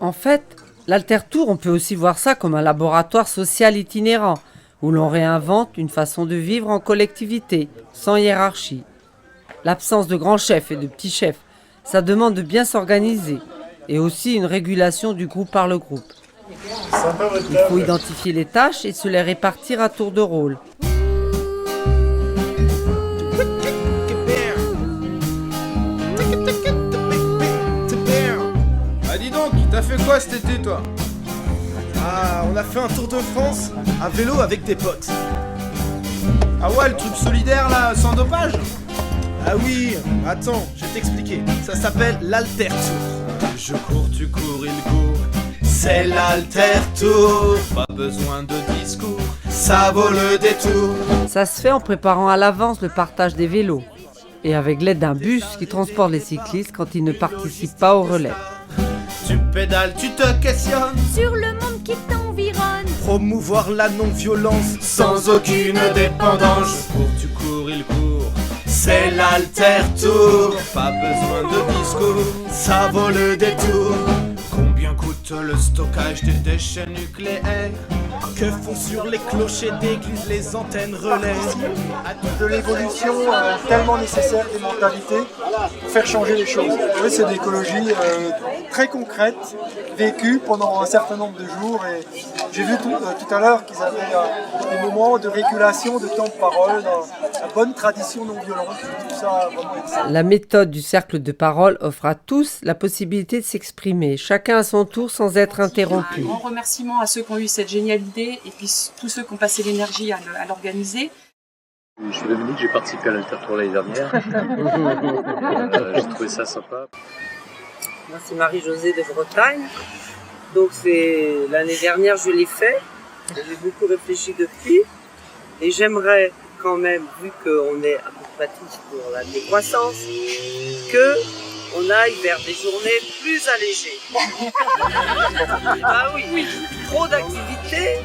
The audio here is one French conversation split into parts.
En fait, l'Altertour, on peut aussi voir ça comme un laboratoire social itinérant, où l'on réinvente une façon de vivre en collectivité, sans hiérarchie. L'absence de grands chefs et de petits chefs, ça demande de bien s'organiser, et aussi une régulation du groupe par le groupe. Il faut identifier les tâches et se les répartir à tour de rôle. Ah dis donc, t'as fait quoi cet été toi? Ah, on a fait un tour de France à vélo avec des potes. Ah ouais, le truc solidaire là, sans dopage? Ah oui, attends, je vais t'expliquer. Ça s'appelle l'Altertour. Je cours, tu cours, il court. C'est l'Altertour. Pas besoin de discours. Ça vaut le détour. Ça se fait en préparant à l'avance le partage des vélos, et avec l'aide d'un bus qui transporte les cyclistes quand ils ne participent pas au relais. Tu pédales, tu te questionnes sur le monde qui t'environne. Promouvoir la non-violence sans aucune dépendance. Je cours, tu cours, il court. C'est l'Altertour. Pas besoin de discours. Ça vaut le détour. Combien coûte le stockage des déchets nucléaires? Que font sur les clochers d'église les antennes relais? De l'évolution tellement nécessaire des mentalités pour faire changer les choses. Oui, c'est de l'écologie très concrète, vécue pendant un certain nombre de jours. Et j'ai vu tout à l'heure qu'ils avaient des moments de régulation, de temps de parole, la bonne tradition non violente. Tout ça vraiment excellent. La méthode du cercle de parole offre à tous la possibilité de s'exprimer, chacun à son tour sans être interrompu. Un grand remerciement à ceux qui ont eu cette géniale idée et puis tous ceux qui ont passé l'énergie à l'organiser. Je suis Dominique, j'ai participé à l'Altertour l'année dernière. J'ai trouvé ça sympa. Moi, c'est Marie-Josée de Bretagne. Donc, c'est l'année dernière, je l'ai fait. J'ai beaucoup réfléchi depuis. Et j'aimerais quand même, vu qu'on est à peu près tous pour la décroissance, qu'on aille vers des journées plus allégées. Ah oui, trop d'activités,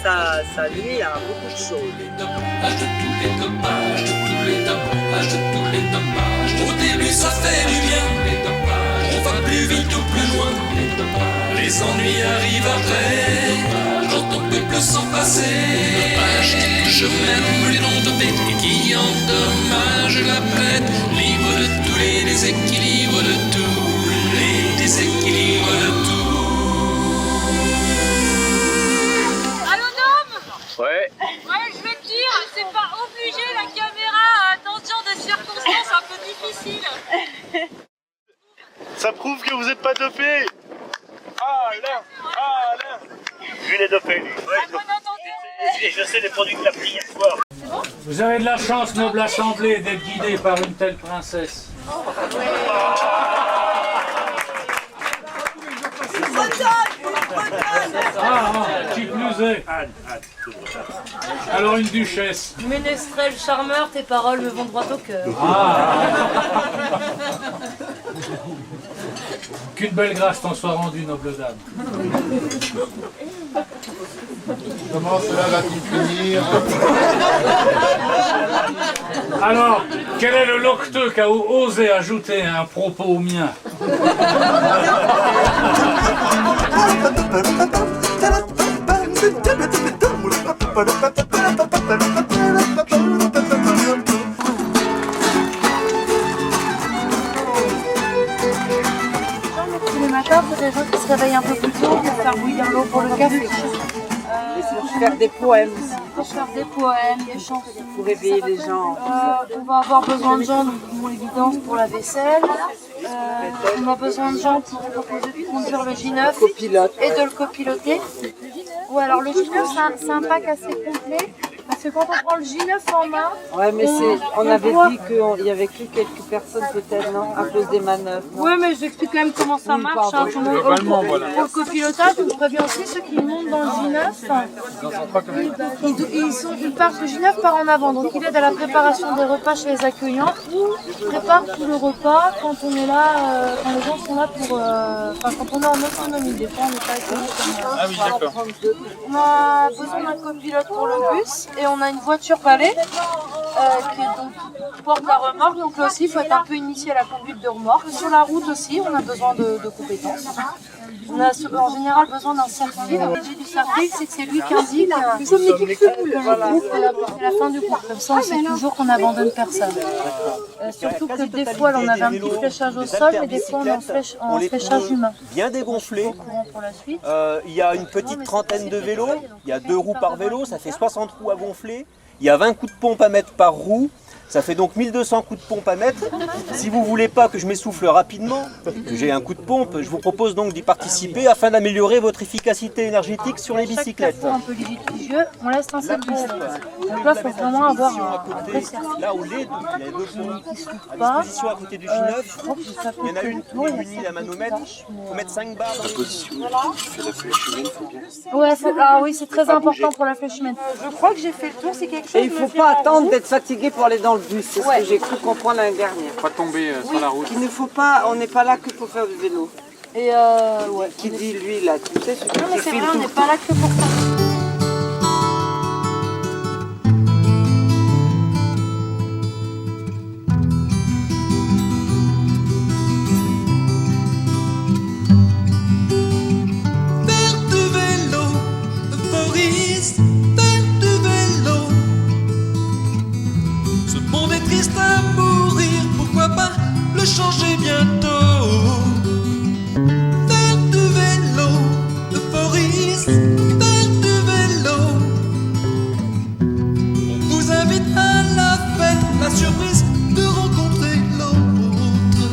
ça nuit à beaucoup de choses. Au début ça fait du bien, on va plus vite ou plus loin. Les ennuis arrivent après, quand on peut plus s'en passer. Je mène les noms de bêtes et qui endommage la bête. Libre de tous les déséquilibres, de tous les déséquilibres de tout. Allô Dom? Ouais. Ouais, je vais te dire, c'est pas obligé la caméra, attention des circonstances un peu difficiles. Ça prouve que vous n'êtes pas dopé. Lui, il est dopé, lui. Et je sais les produits qu'il a pris hier soir. Vous avez de la chance, noble assemblée, d'être guidé par une telle princesse. Qui plus est. Alors une duchesse. Ménestrel charmeur, tes paroles me vont droit au cœur. Qu'une belle grâce t'en soit rendue, noble dame. Comment cela va-t-il finir? Alors, quel est le locteux qui a osé ajouter un propos au mien? Tous les matins, il faut des gens qui se réveillent un peu plus tôt pour faire bouillir l'eau pour le café. Pour faire des poèmes aussi, Pour faire des poèmes, des chansons. pour réveiller les gens. On va avoir besoin de gens pour l'évidence pour la vaisselle. On a besoin de gens pour conduire le J9 Copilote. et de le copiloter. Ouais, alors le J9 c'est un pack assez complet. Parce que quand on prend le J9 en main, Ouais, mais on avait doit- dit qu'il n'y avait que quelques personnes peut-être, non? À cause des manœuvres. non? ouais, mais je vous explique quand même comment ça marche. Hein. Pour le copilotage, je vous préviens aussi ceux qui montent dans le J9. Ils partent, le J9 part en avant, donc il aide à la préparation des repas chez les accueillants. Il prépare tout le repas quand on est là, quand les gens sont là pour. Quand on est en autonomie. Des fois, on n'est pas accueillis comme. Ah oui, d'accord. On a besoin d'un copilote pour le bus et on a une voiture balai qui est donc porte la remorque. Donc là aussi, il faut être un peu initié à la conduite de remorque. Sur la route aussi, on a besoin de compétences. On a en général besoin d'un cercle-fil. L'idée du cercle-fil, c'est que c'est lui qui indique c'est la fin du cours. Comme ça, on sait toujours qu'on n'abandonne personne. Surtout que des fois, là, on avait un petit fléchage au sol, mais des fois, on est en fléchage humain. Bien dégonflé. Il y a une petite trentaine de vélos. Il y a 2 roues par vélo. Ça fait 60 roues à gonfler. Il y a 20 coups de pompe à mettre par roue. Ça fait donc 1200 coups de pompe à mettre. Si vous ne voulez pas que je m'essouffle rapidement, que j'ai un coup de pompe, je vous propose donc d'y participer afin d'améliorer votre efficacité énergétique sur les bicyclettes. Un peu litigieux, on laisse un seul boost. Donc là, il faut vraiment avoir un vrai cercle. Là où les deux pompes à disposition à côté du J9, il y en a une qui est munie à manomètre. Il faut mettre 5 barres dans les positions. Ouais, ah oui, c'est très important pour la flèche humaine. Je crois que j'ai fait le tour, c'est quelque chose. Et il ne faut pas attendre d'être fatigué pour aller dans le bus, c'est ce que j'ai cru comprendre l'année dernière. Pas tomber sur la route. Il ne faut pas, on n'est pas là que pour faire du vélo. Et ouais. Qui dit lui là, tu sais, celui Non mais qui c'est file vrai, on tout. n'est pas là que pour ça. Faire du vélo, Boris, faire du vélo. Ce monde est triste à mourir, pourquoi pas le changer bientôt. Faire du vélo, Boris, faire du vélo. On vous invite à la fête, la surprise de rencontrer l'autre.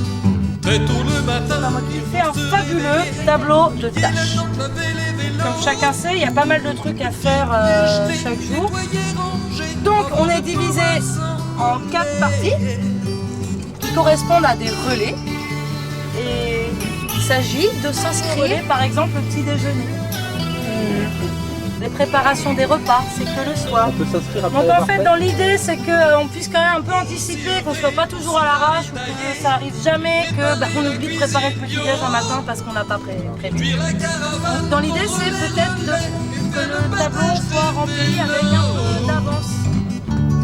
Très tôt le matin, Il fait un fabuleux tableau de tâches. Comme chacun sait, il y a pas mal de trucs à faire chaque jour. Donc on est divisé en 4 parties qui correspondent à des relais. Et il s'agit de s'inscrire, par exemple, au petit déjeuner. Les préparations des repas, c'est que le soir. On peut s'inscrire après Donc la en fait, dans l'idée, c'est qu'on puisse quand même un peu anticiper, qu'on ne soit pas toujours à l'arrache, ou que ça arrive jamais qu'on oublie de préparer le petit-déj un matin parce qu'on n'a pas prévu. Donc dans l'idée, c'est peut-être que le tableau soit rempli avec un peu d'avance.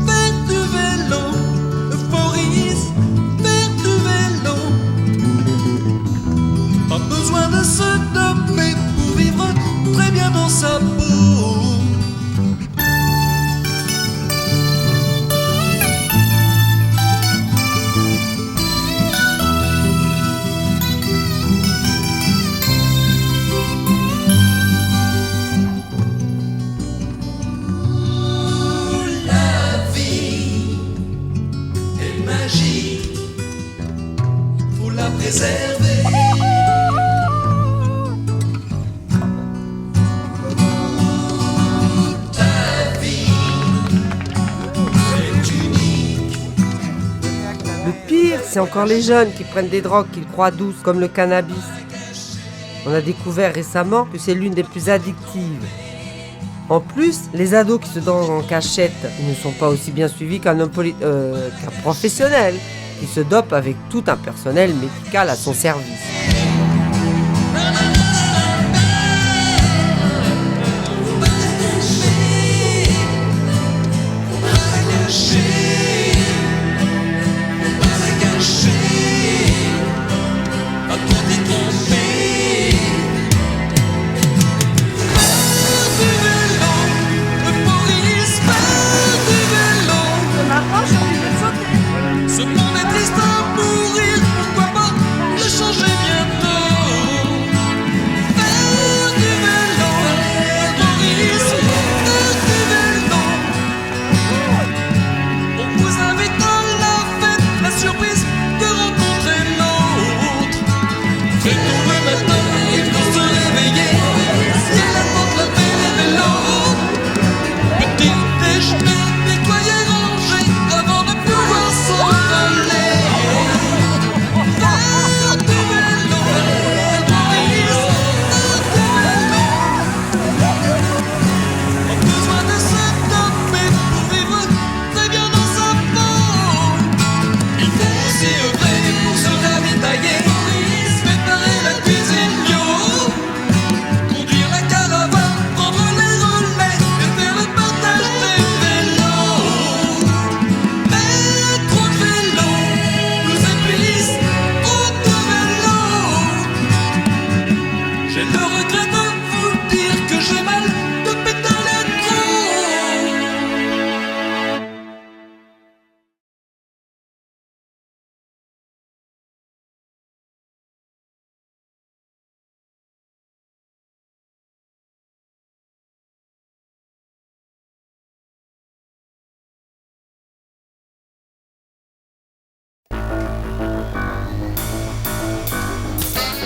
faire du vélo, Boris, faire du vélo. Pas besoin de se doper pour vivre très bien dans sa peau. La vie est magique, faut la préserver. Ta vie est unique. Le pire, c'est encore les jeunes qui prennent des drogues qu'ils croient douces, comme le cannabis. On a découvert récemment que c'est l'une des plus addictives. En plus, les ados qui se donnent en cachette ne sont pas aussi bien suivis qu'un professionnel qui se dope avec tout un personnel médical à son service. Ce monde est triste à mourir, pourquoi pas le changer bien Je regrette de vous dire que j'ai mal de pédaler trop.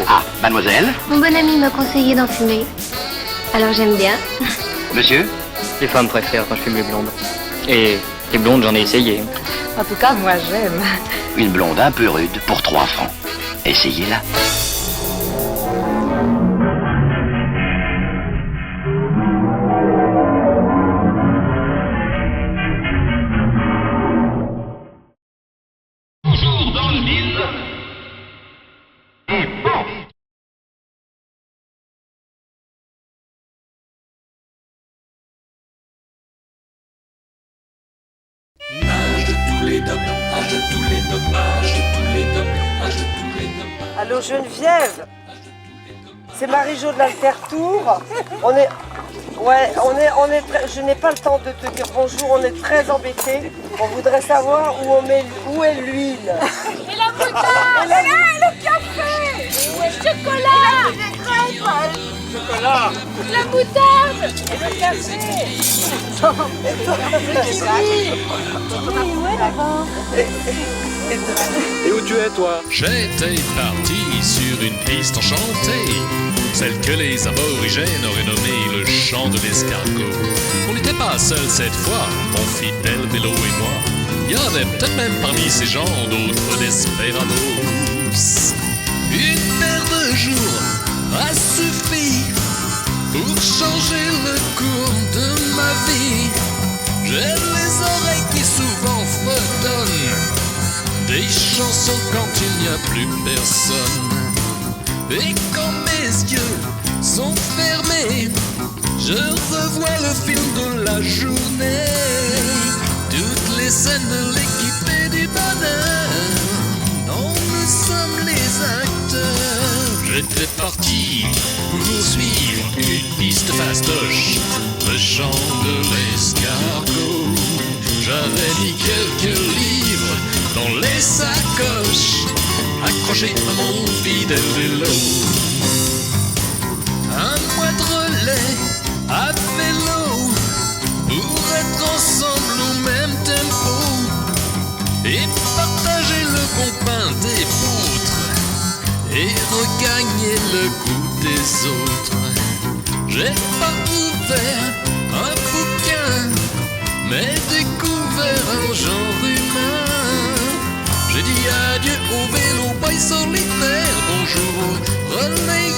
Ah, mademoiselle? Mon bon ami m'a conseillé d'en fumer. Alors j'aime bien. Monsieur? Les femmes préfèrent quand je fume les blondes. Et les blondes, j'en ai essayé. En tout cas, moi j'aime. Une blonde un peu rude pour 3 francs. Essayez-la. Toujours dans le mille. Et bon. Âge de tous les dopes, âge de tous les dopes, âge de tous les dopes, âge de tous les dopes. Allô Geneviève, c'est Marie-Jo de l'Altertour. Je n'ai pas le temps de te dire bonjour, on est très embêtés. On voudrait savoir où est l'huile. Et la moutarde. Et le café. Et le chocolat. Et les crêpes. Chocolat. La moutarde. Et le café. Oui, là-bas. Et où tu es, toi? J'étais parti sur une piste enchantée, celle que les aborigènes auraient nommée le chant de l'escargot. On n'était pas seuls cette fois, mon fidèle vélo et moi. Il y avait peut-être même parmi ces gens d'autres desperados. Une paire de jours a suffi pour changer le cours de ma vie. J'ai les oreilles qui souvent fredonnent des chansons quand il n'y a plus personne. Et quand mes yeux sont fermés, je revois le film de la journée. Toutes les scènes de l'équipe et du bonheur dont nous sommes les acteurs. J'étais parti pour suivre une piste fastoche, le chant de l'escargot. J'avais mis quelques livres dans les sacoches, accrochés à mon fidèle vélo. Un mois de relais à vélo pour être ensemble au même tempo et partager le bon pain des poutres et regagner le goût des autres. J'ai pas ouvert un bouquin, mais découvert un genre humain. J'ai dit adieu au vélo, bye solitaire, bonjour aux relayeurs.